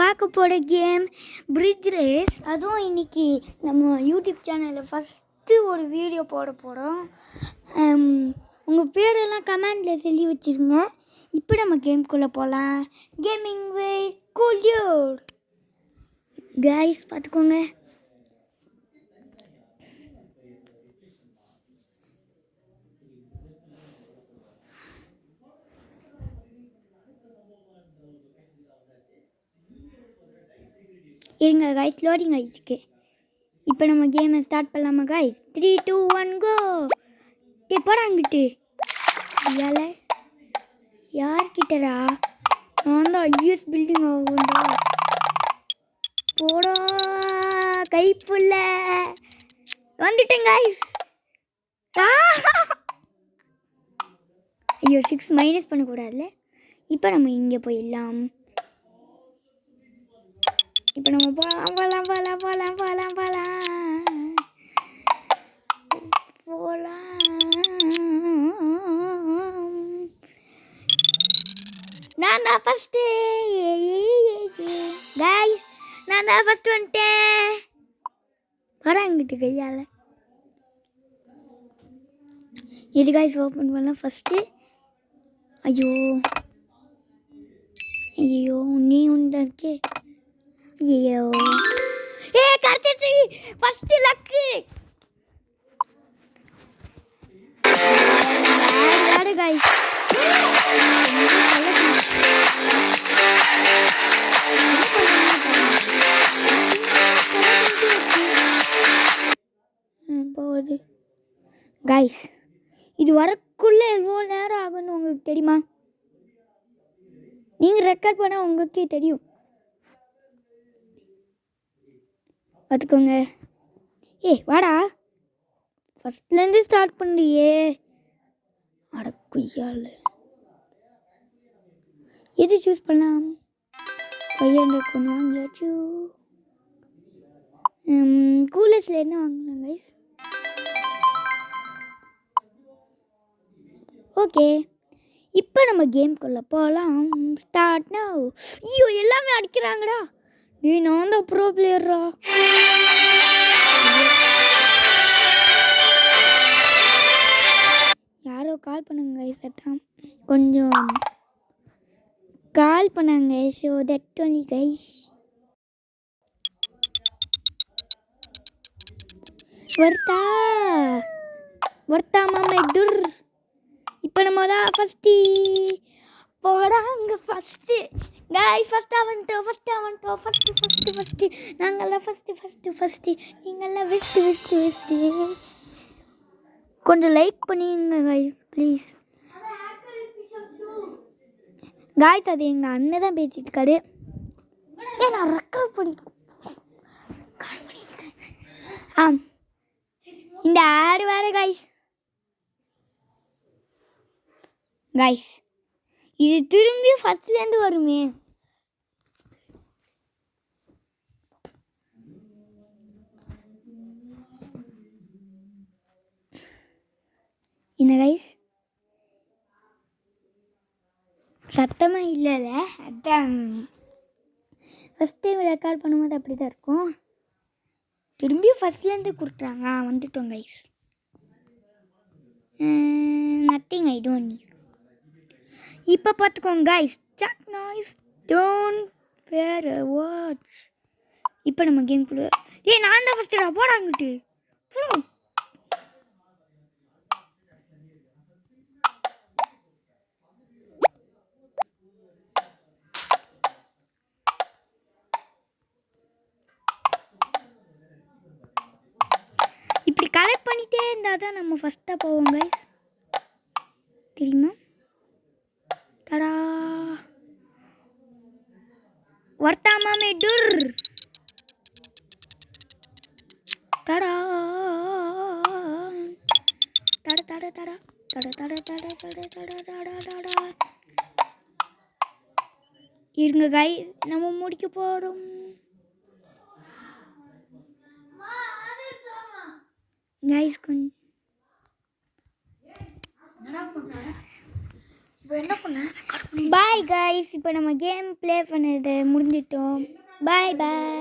பார்க்க போகிற game bridge race. அதுவும் இன்றைக்கி நம்ம யூடியூப் சேனலில் ஃபஸ்ட்டு ஒரு வீடியோ போட போகிறோம். உங்கள் பேரெல்லாம் கமெண்டில் சொல்லி வச்சுருங்க. இப்போ நம்ம கேம்குள்ளே போகலாம். கேமிங் வே கூலியூர் கைஸ் பார்த்துக்கோங்க. இருங்க கைஸ், லோடிங் ஆகிடுச்சு. இப்போ நம்ம கேமை ஸ்டார்ட் பண்ணலாமா கைஸ்? 3, 2, 1 கோ. போடாங்கிட்டு யால யார்கிட்டடா? நான் தான் ஐஎஸ் பில்டிங் ஆகும்டா. போடா கைப்புள்ள வந்துட்டேன் கைஸ். ஐயோ 6 மைனஸ் பண்ணக்கூடாதுல்ல. இப்போ நம்ம இங்கே போயிடலாம். இப்போ நம்ம போகலாம் போகலாம் போகலாம் போகலாம் போகலாம் போகலாம் போகலாம். நான் தான் ஃபஸ்ட்டு கைஸ், நான் தான் ஃபஸ்ட்டு வந்துட்டேன். வராங்கிட்டு கையால் இது கைஸ் ஓப்பன் பண்ணலாம் ஃபஸ்ட்டு. ஐயோ ஐயோ நீ உண்டா இருக்கே. ஐயோ கரெக்டாச்சு ஃபர்ஸ்ட் லக்கு. யாரு गाइस போடு गाइस. இது வரக்குள்ள எவ்வளோ நேரம் ஆகும்னு உங்களுக்கு தெரியுமா? நீங்கள் ரெக்கார்ட் பண்ணால் உங்களுக்கே தெரியும். பார்த்துக்கோங்க. வாடா ஃபஸ்ட்லேருந்து ஸ்டார்ட் பண்ணுறியே. அடக்குய்யால் எது சூஸ் பண்ணலாம்? 500 கொண்டு வாங்கியாச்சு. கூலர்ஸில் என்ன வாங்கலாம் கைஸ்? ஓகே, இப்போ நம்ம கேம்குள்ளே போகலாம். Start now. ஐயோ எல்லாமே அடிக்கிறாங்கடா. நான் தான் ப்ரோ பிளேயர்ரா. யாரோ கால் பண்ணுங்க கைஸ். அதான் கொஞ்சம் கால் பண்ணாங்க. So that only guys. வர்த்தா வர்த்தா மாமா துர். இப்போ நம்ம தான் ஃபஸ்ட்டு போடாங்க. ஃபஸ்ட்டு கைஸ் ஃபஸ்ட்டாக வந்துட்டோம். ஃபஸ்ட்டு நாங்கள்லாம் ஃபஸ்ட்டு நீங்கள்லாம் வெஸ்ட்டு. கொஞ்சம் லைக் பண்ணிடுங்க கைஸ் ப்ளீஸ். கைஸ் அது எங்கள் அண்ணன் தான் பேசிட்டு இருக்காரு. நான் ரெக்கார்ட் பண்ணிட்டு இந்த ஆடு வேறு கைஸ். இது திரும்பி ஃபஸ்ட்லேருந்து வருமே. என்ன கைஸ் சத்தமாக இல்லைல்ல? அதான் ஃபஸ்ட் டைம் ரெக்கார்ட் பண்ணும்போது அப்படி தான் இருக்கும். திரும்பியும் ஃபஸ்ட்லேருந்து கொடுக்குறாங்க. வந்துட்டோம் guys. Nothing I don't need. இப்போ பார்த்துக்கோங்க guys. Chat noise don't wear words. இப்போ நம்ம கேம்குள்ளே நான் தான் ஃபஸ்ட்டுடா. போடாங்கிட்டு இப்படி கலெக்ட் பண்ணிகிட்டே இருந்தால் தான் நம்ம ஃபஸ்ட்டாக போவோம் கைஸ். தெரியுமா? தடா வர்த்தாமே டுர். தடா தட தட தட தட தட தட தட தட தட தட. இருங்க கைஸ், நம்ம முடிக்க போகிறோம். கைஸ் கொஞ்சம் இப்போ என்ன பண்ண பாய் கைஸ், இப்போ நம்ம கேம் ப்ளே பண்ணது முடிஞ்சிட்டோம். பாய் பாய்.